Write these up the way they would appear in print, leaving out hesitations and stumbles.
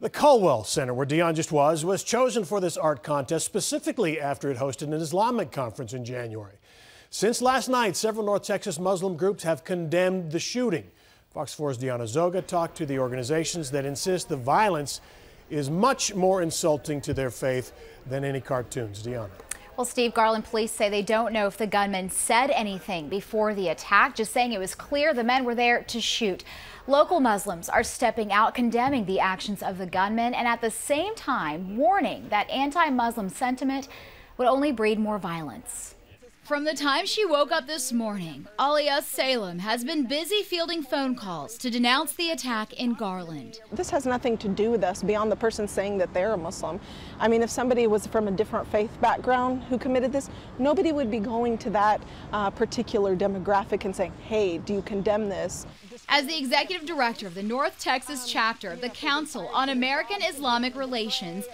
The Caldwell Center, where Dion just was chosen for this art contest specifically after it hosted an Islamic conference in January. Since last night, several North Texas Muslim groups have condemned the shooting. Fox 4's Deanna Zoga talked to the organizations that insist the violence is much more insulting to their faith than any cartoons. Deanna. Well, Steve, Garland police say they don't know if the gunmen said anything before the attack, just saying it was clear the men were there to shoot. Local Muslims are stepping out, condemning the actions of the gunmen, and at the same time warning that anti-Muslim sentiment would only breed more violence. From the time she woke up this morning, Aliyah Salem has been busy fielding phone calls to denounce the attack in Garland. This has nothing to do with us beyond the person saying that they're a Muslim. I mean, if somebody was from a different faith background who committed this, nobody would be going to that particular demographic and saying, hey, do you condemn this? As the executive director of the North Texas chapter of the Council on American Islamic Relations,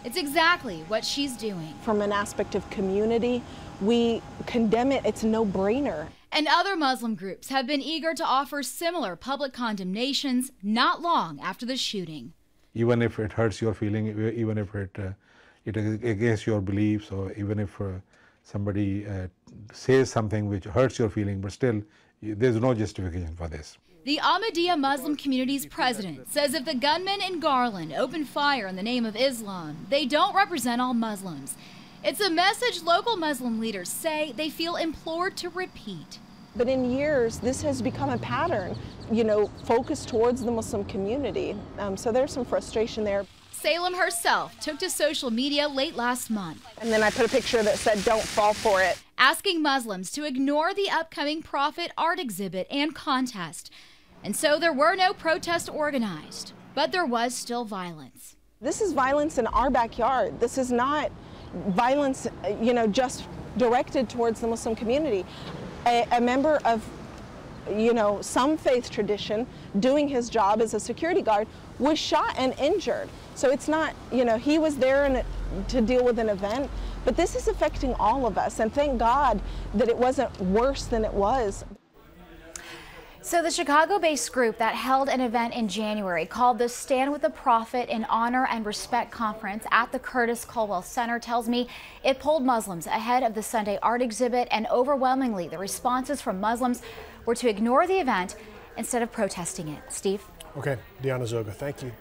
it's exactly what she's doing. From an aspect of community, we condemn it. It's a no-brainer. And other Muslim groups have been eager to offer similar public condemnations not long after the shooting. Even if it hurts your feeling, even if it is against your beliefs, or even if somebody says something which hurts your feeling, but still there's no justification for this. The Ahmadiyya Muslim community's president says if the gunmen in Garland open fire in the name of Islam, they don't represent all Muslims. It's a message local Muslim leaders say they feel implored to repeat. But in years, this has become a pattern, focused towards the Muslim community. So there's some frustration there. Salem herself took to social media late last month. And then I put a picture that said, don't fall for it. Asking Muslims to ignore the upcoming Prophet art exhibit and contest. And so there were no protests organized, but there was still violence. This is violence in our backyard. This is not violence, just directed towards the Muslim community. A member of, some faith tradition doing his job as a security guard was shot and injured. So it's not, he was there to deal with an event, but this is affecting all of us. And thank God that it wasn't worse than it was. So the Chicago-based group that held an event in January called the Stand with the Prophet in Honor and Respect Conference at the Curtis Caldwell Center tells me it polled Muslims ahead of the Sunday art exhibit, and overwhelmingly the responses from Muslims were to ignore the event instead of protesting it. Steve? Okay, Deanna Zoga, thank you.